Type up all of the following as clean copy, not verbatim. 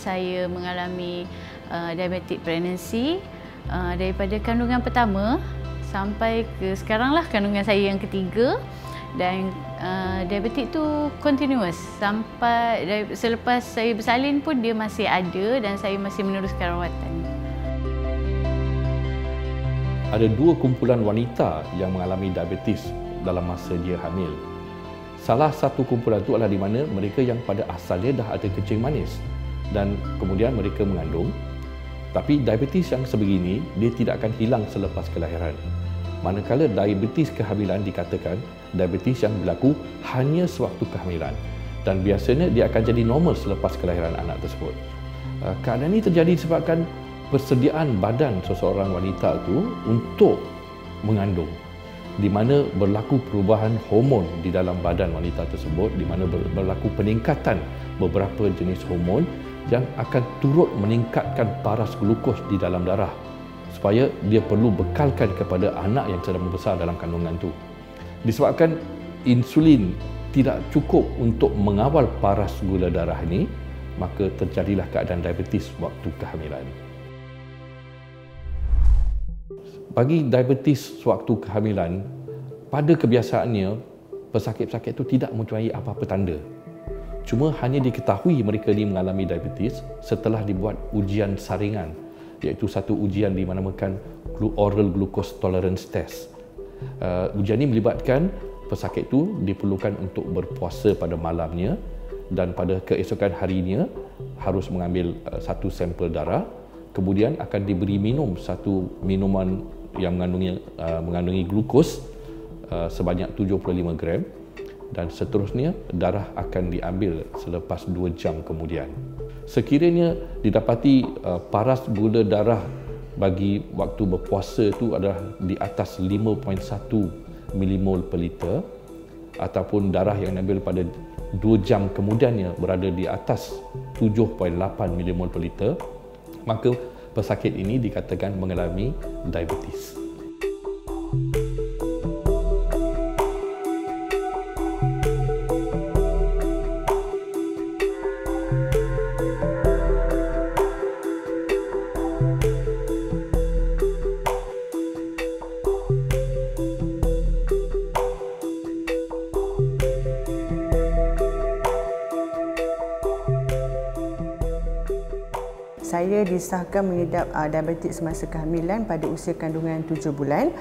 Saya mengalami diabetic pregnancy daripada kandungan pertama sampai ke sekarang lah, kandungan saya yang ketiga, dan diabetik tu continuous sampai selepas saya bersalin pun dia masih ada dan saya masih meneruskan rawatan. Ada dua kumpulan wanita yang mengalami diabetes dalam masa dia hamil. Salah satu kumpulan itu adalah di mana mereka yang pada asalnya dah ada kencing manis dan kemudian mereka mengandung. Tapi diabetes yang sebegini, dia tidak akan hilang selepas kelahiran. Manakala diabetes kehamilan dikatakan diabetes yang berlaku hanya sewaktu kehamilan dan biasanya dia akan jadi normal selepas kelahiran anak tersebut. Keadaan ini terjadi disebabkan persediaan badan seseorang wanita itu untuk mengandung, di mana berlaku perubahan hormon di dalam badan wanita tersebut, di mana berlaku peningkatan beberapa jenis hormon yang akan turut meningkatkan paras glukos di dalam darah supaya dia perlu bekalkan kepada anak yang sedang membesar dalam kandungan itu. Disebabkan insulin tidak cukup untuk mengawal paras gula darah ini, maka terjadilah keadaan diabetes waktu kehamilan. Bagi diabetes sewaktu kehamilan, pada kebiasaannya pesakit-pesakit itu tidak mempunyai apa-apa tanda. Cuma hanya diketahui mereka ini mengalami diabetes setelah dibuat ujian saringan, iaitu satu ujian dinamakan oral glucose tolerance test. Ujian ini melibatkan pesakit itu diperlukan untuk berpuasa pada malamnya dan pada keesokan harinya harus mengambil satu sampel darah, kemudian akan diberi minum satu minuman yang mengandungi glukos sebanyak 75 gram dan seterusnya darah akan diambil selepas 2 jam kemudian. Sekiranya didapati paras gula darah bagi waktu berpuasa itu adalah di atas 5.1 milimol per liter ataupun darah yang diambil pada 2 jam kemudiannya berada di atas 7.8 milimol per liter, maka pesakit ini dikatakan mengalami diabetes. Saya disahkan mengidap diabetes semasa kehamilan pada usia kandungan 7 bulan.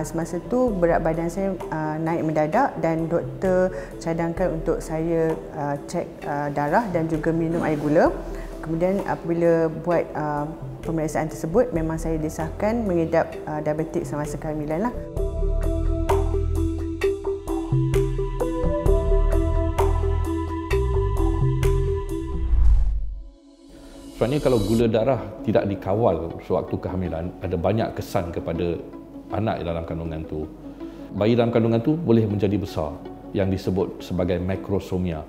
Semasa itu berat badan saya naik mendadak dan doktor cadangkan untuk saya cek darah dan juga minum air gula. Kemudian apabila buat pemeriksaan tersebut, memang saya disahkan mengidap diabetes semasa kehamilan lah. Sebenarnya kalau gula darah tidak dikawal sewaktu kehamilan, ada banyak kesan kepada anak dalam kandungan itu. Bayi dalam kandungan itu boleh menjadi besar yang disebut sebagai makrosomia.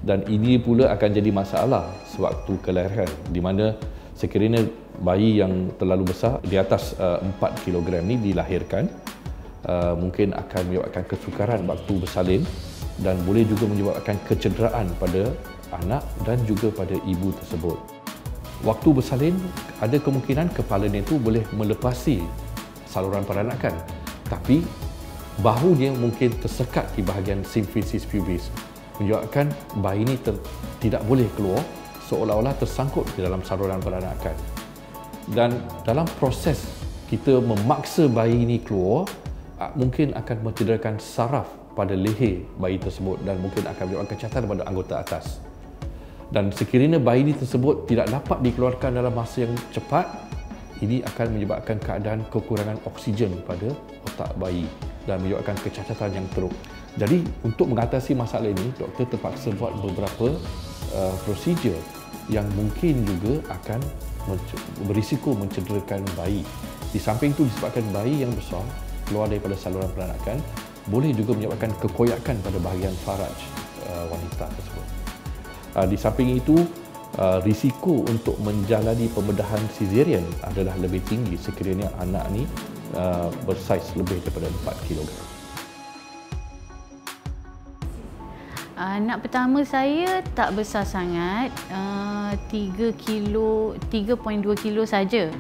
Dan ini pula akan jadi masalah sewaktu kelahiran, di mana sekiranya bayi yang terlalu besar di atas 4 kg ni dilahirkan, mungkin akan menyebabkan kesukaran waktu bersalin dan boleh juga menyebabkan kecederaan pada anak dan juga pada ibu tersebut. Waktu bersalin, ada kemungkinan kepalanya itu boleh melepasi saluran peranakan, tapi bahunya mungkin tersekat di bahagian symphysis pubis, menyebabkan bayi ini tidak boleh keluar, seolah-olah tersangkut di dalam saluran peranakan. Dan dalam proses kita memaksa bayi ini keluar, mungkin akan mencederakan saraf pada leher bayi tersebut dan mungkin akan menyebabkan kecacatan pada anggota atas. Dan sekiranya bayi tersebut tidak dapat dikeluarkan dalam masa yang cepat, ini akan menyebabkan keadaan kekurangan oksigen pada otak bayi dan menyebabkan kecacatan yang teruk. Jadi untuk mengatasi masalah ini, doktor terpaksa buat beberapa prosedur yang mungkin juga akan berisiko mencederakan bayi. Di samping itu, disebabkan bayi yang besar keluar daripada saluran peranakan, boleh juga menyebabkan kekoyakan pada bahagian faraj wanita tersebut. Di samping itu, risiko untuk menjalani pembedahan caesarean adalah lebih tinggi sekiranya anak ni bersaiz lebih daripada 4 kg. Anak pertama saya tak besar sangat, 3.2 kilo saja.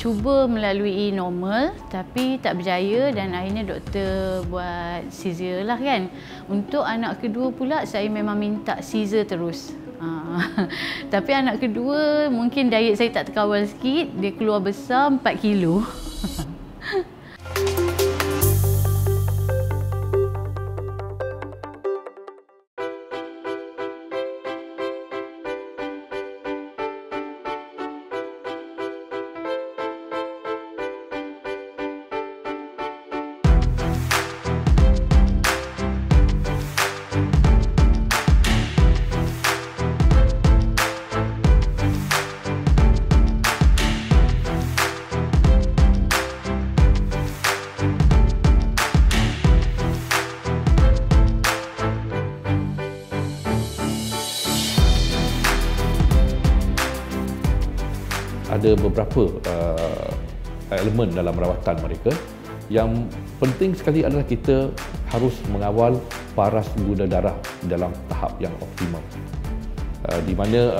Cuba melalui normal tapi tak berjaya dan akhirnya doktor buat caesar lah kan. Untuk anak kedua pula saya memang minta caesar terus. Tapi anak kedua mungkin diet saya tak terkawal sikit, dia keluar besar 4 kilo. Ada beberapa elemen dalam rawatan mereka. Yang penting sekali adalah kita harus mengawal paras gula darah dalam tahap yang optimum, di mana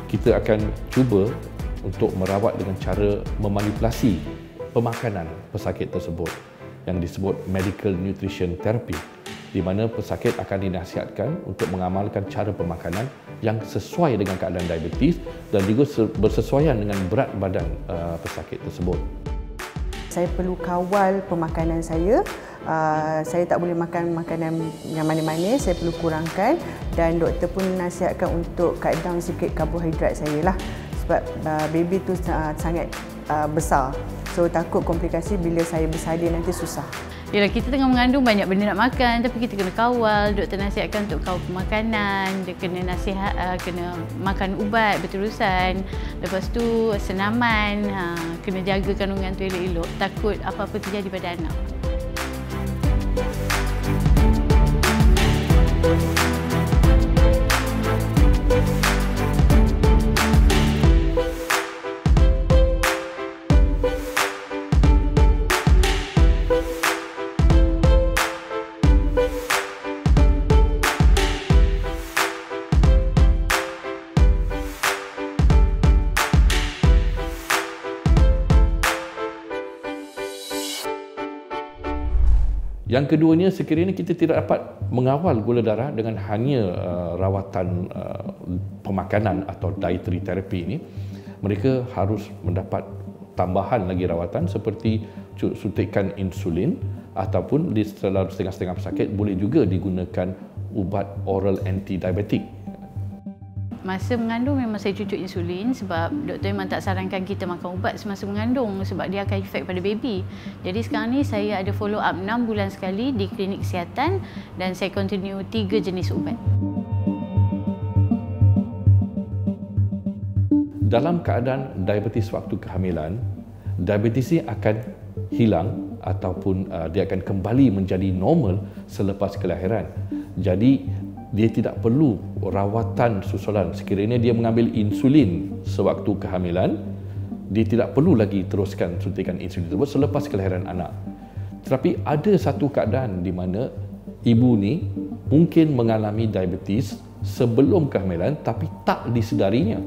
kita akan cuba untuk merawat dengan cara memanipulasi pemakanan pesakit tersebut yang disebut medical nutrition therapy, di mana pesakit akan dinasihatkan untuk mengamalkan cara pemakanan yang sesuai dengan keadaan diabetes dan juga bersesuaian dengan berat badan pesakit tersebut. Saya perlu kawal pemakanan saya. Saya tak boleh makan makanan yang manis-manis, saya perlu kurangkan, dan doktor pun nasihatkan untuk cut down sikit karbohidrat saya lah, sebab baby tu sangat besar. So takut komplikasi bila saya bersalin nanti susah. Yalah, kita tengah mengandung banyak benda nak makan tapi kita kena kawal. Doktor nasihatkan untuk kawal pemakanan, dia kena nasihat kena makan ubat berterusan. Lepas tu senaman, kena jaga kandungan tu elok-elok, takut apa-apa terjadi pada anak. Yang keduanya, sekiranya kita tidak dapat mengawal gula darah dengan hanya rawatan pemakanan atau dietary therapy ini, mereka harus mendapat tambahan lagi rawatan seperti suntikan insulin, ataupun di dalam setengah-setengah pesakit boleh juga digunakan ubat oral anti-diabetik. Masa mengandung memang saya cucuk insulin sebab doktor memang tak sarankan kita makan ubat semasa mengandung sebab dia akan efek pada baby. Jadi sekarang ni saya ada follow up 6 bulan sekali di klinik kesihatan dan saya continue 3 jenis ubat. Dalam keadaan diabetes waktu kehamilan, diabetes ini akan hilang ataupun dia akan kembali menjadi normal selepas kelahiran. Jadi dia tidak perlu rawatan susulan. Sekiranya dia mengambil insulin sewaktu kehamilan, dia tidak perlu lagi teruskan suntikan insulin tersebut selepas kelahiran anak. Tetapi ada satu keadaan di mana ibu ni mungkin mengalami diabetes sebelum kehamilan tapi tak disedarinya.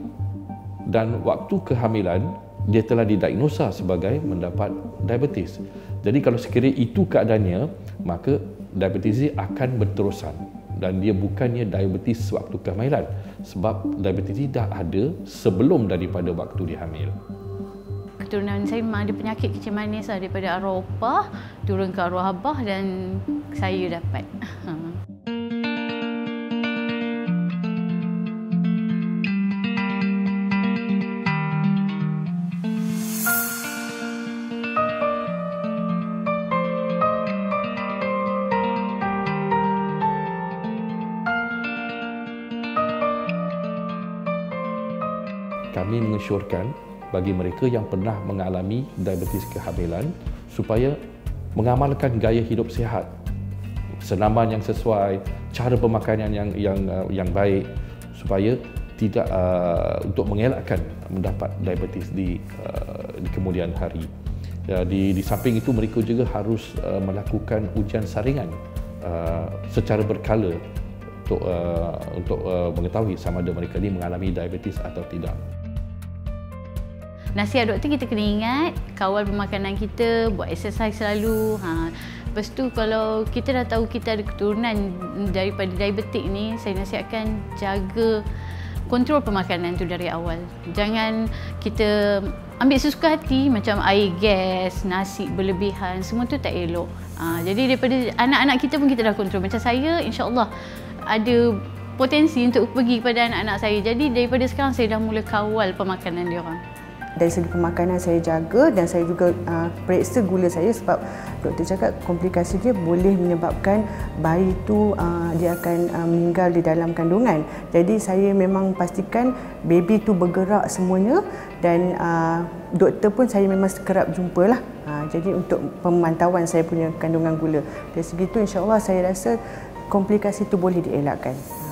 Dan waktu kehamilan dia telah didiagnosa sebagai mendapat diabetes. Jadi kalau sekiranya itu keadaannya, maka diabetes akan berterusan. Dan dia bukannya diabetes sewaktu kehamilan sebab diabetes ini dah ada sebelum daripada waktu dia hamil. Keturunan saya memang ada penyakit kencing manis daripada arwah opah turun ke arwah abah dan saya dapat. kami mengesyorkan bagi mereka yang pernah mengalami diabetes kehamilan supaya mengamalkan gaya hidup sihat, senaman yang sesuai, cara pemakanan yang baik supaya tidak untuk mengelakkan mendapat diabetes di kemudian hari. Di samping itu mereka juga harus melakukan ujian saringan secara berkala untuk mengetahui sama ada mereka ni mengalami diabetes atau tidak. Nasihat doktor, kita kena ingat kawal pemakanan kita, buat exercise selalu. Lepas tu kalau kita dah tahu kita ada keturunan daripada diabetik ni, saya nasihatkan jaga kontrol pemakanan tu dari awal. Jangan kita ambil sesuka hati macam air gas, nasi berlebihan, semua tu tak elok. Jadi daripada anak-anak kita pun kita dah kontrol. Macam saya, insya-Allah ada potensi untuk pergi kepada anak-anak saya. Jadi daripada sekarang saya dah mula kawal pemakanan dia orang. Dari segi pemakanan saya jaga dan saya juga periksa gula saya sebab doktor cakap komplikasi dia boleh menyebabkan bayi tu dia akan meninggal di dalam kandungan. Jadi saya memang pastikan baby tu bergerak semuanya dan doktor pun saya memang kerap jumpalah. Jadi untuk pemantauan saya punya kandungan gula. Dari segi tu insya-Allah saya rasa komplikasi tu boleh dielakkan.